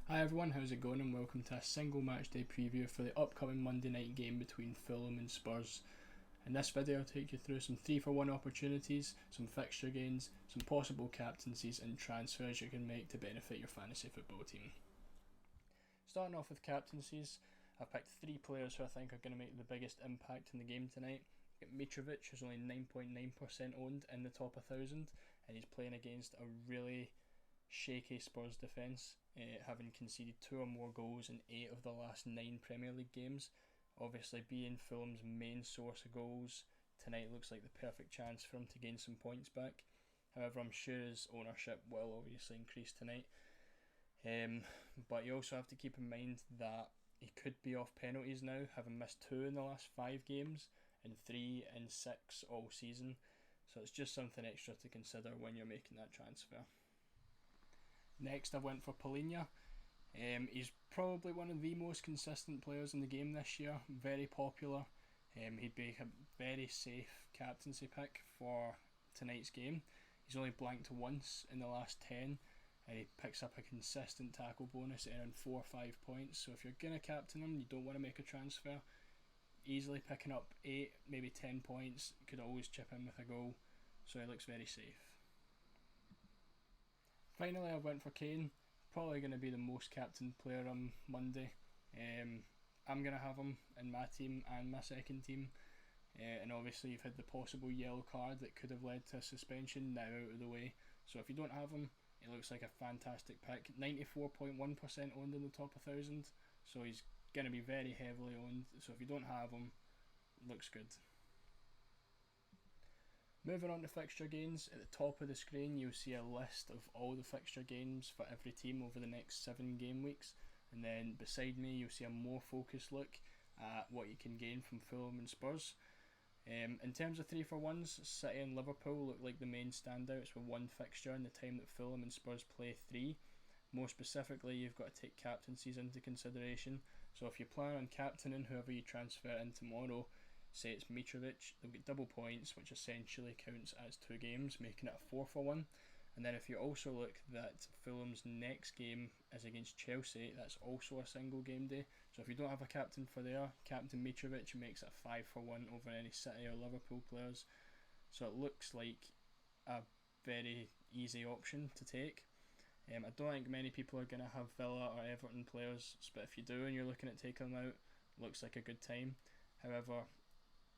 Hi everyone, how's it going, and welcome to a single match day preview for the upcoming Monday night game between Fulham and Spurs. In this video I'll take you through some 3-for-1 opportunities, some fixture gains, some possible captaincies and transfers you can make to benefit your fantasy football team. Starting off with captaincies, I've picked 3 players who I think are going to make the biggest impact in the game tonight. Mitrovic, who's only 9.9% owned in the top 1,000, and he's playing against a really shaky Spurs defence, having conceded 2 or more goals in 8 of the last 9 Premier League games. Obviously, being Fulham's main source of goals, tonight looks like the perfect chance for him to gain some points back. However, I'm sure his ownership will obviously increase tonight. But you also have to keep in mind that he could be off penalties now, having missed 2 in the last 5 games and 3 in 6 all season. So it's just something extra to consider when you're making that transfer. Next, I went for Palhinha. He's probably one of the most consistent players in the game this year, very popular. He'd be a very safe captaincy pick for tonight's game. He's only blanked once in the last 10, and he picks up a consistent tackle bonus, earning 4 or 5 points. So if you're going to captain him, you don't want to make a transfer, easily picking up 8, maybe 10 points, you could always chip in with a goal, so he looks very safe. Finally, I went for Kane. Probably going to be the most captained player on Monday. I'm going to have him in my team and my second team. And obviously you've had the possible yellow card that could have led to a suspension now out of the way. So if you don't have him, he looks like a fantastic pick. 94.1% owned in the top 1,000. So he's going to be very heavily owned. So if you don't have him, looks good. Moving on to fixture gains, at the top of the screen you'll see a list of all the fixture gains for every team over the next 7 game weeks, and then beside me you'll see a more focused look at what you can gain from Fulham and Spurs. In terms of 3-for-1s, City and Liverpool look like the main standouts with 1 fixture in the time that Fulham and Spurs play 3. More specifically, you've got to take captaincies into consideration, so if you plan on captaining whoever you transfer in tomorrow, say it's Mitrovic, they'll get double points, which essentially counts as 2 games, making it a 4-for-1. And then if you also look that Fulham's next game is against Chelsea, that's also a single game day. So if you don't have a captain for there, Captain Mitrovic makes it a 5-for-1 over any City or Liverpool players. So it looks like a very easy option to take. I don't think many people are going to have Villa or Everton players, but if you do and you're looking at taking them out, looks like a good time. However,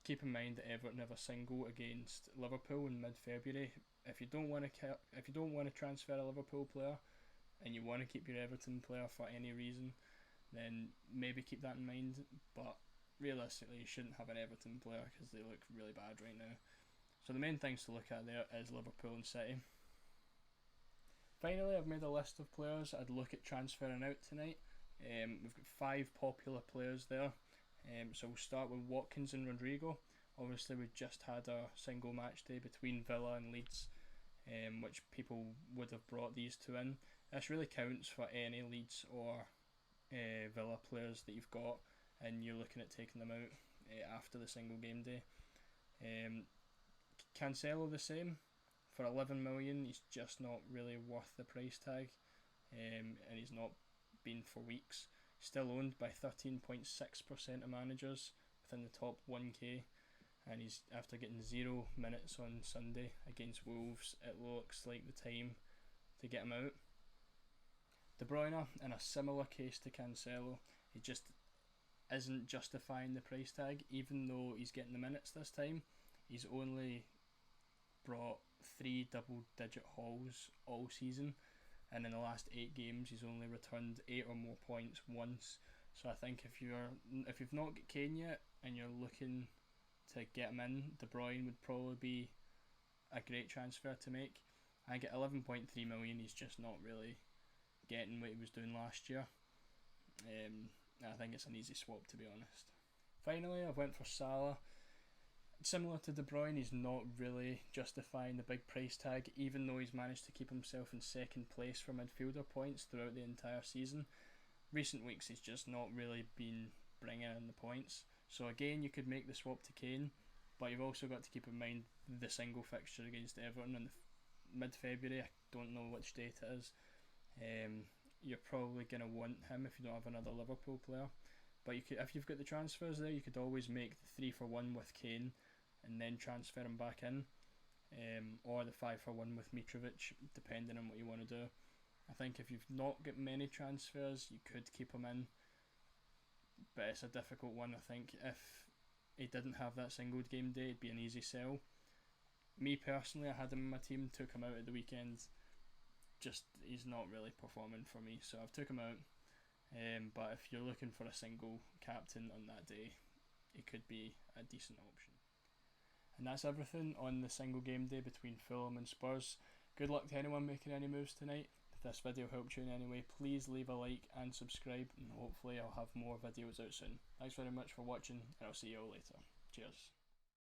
keep in mind that Everton have a single against Liverpool in mid-February. If you don't want to transfer a Liverpool player and you want to keep your Everton player for any reason, then maybe keep that in mind. But realistically, you shouldn't have an Everton player because they look really bad right now. So the main things to look at there is Liverpool and City. Finally, I've made a list of players I'd look at transferring out tonight. We've got 5 popular players there. So we'll start with Watkins and Rodrigo. Obviously we just had a single match day between Villa and Leeds, which people would have brought these 2 in. This really counts for any Leeds or Villa players that you've got and you're looking at taking them out after the single game day. Cancelo the same. For 11 million, he's just not really worth the price tag, and he's not been for weeks. Still owned by 13.6% of managers within the top 1k, and he's after getting 0 minutes on Sunday against Wolves. It looks like the time to get him out. De Bruyne, in a similar case to Cancelo, he just isn't justifying the price tag. Even though he's getting the minutes this time, he's only brought 3 double-digit hauls all season, and in the last 8 games he's only returned 8 or more points once. So I think if you've not got Kane yet and you're looking to get him in, De Bruyne would probably be a great transfer to make. I think at 11.3 million he's just not really getting what he was doing last year. I think it's an easy swap, to be honest. Finally, I went for Salah. Similar to De Bruyne, he's not really justifying the big price tag, even though he's managed to keep himself in second place for midfielder points throughout the entire season. Recent weeks he's just not really been bringing in the points. So again, you could make the swap to Kane, but you've also got to keep in mind the single fixture against Everton in mid-February. I don't know which date it is. you're probably going to want him if you don't have another Liverpool player. But you could, if you've got the transfers there, you could always make the 3-for-1 with Kane and then transfer him back in, or the 5-for-1 with Mitrovic, depending on what you want to do. I think if you've not got many transfers, you could keep him in, but it's a difficult one. I think if he didn't have that single game day, it'd be an easy sell. Me personally, I had him in my team, took him out at the weekend. Just, he's not really performing for me, so I've took him out. But if you're looking for a single captain on that day, it could be a decent option. And that's everything on the single game day between Fulham and Spurs. Good luck to anyone making any moves tonight. If this video helped you in any way, please leave a like and subscribe, and hopefully I'll have more videos out soon. Thanks very much for watching, and I'll see you all later. Cheers.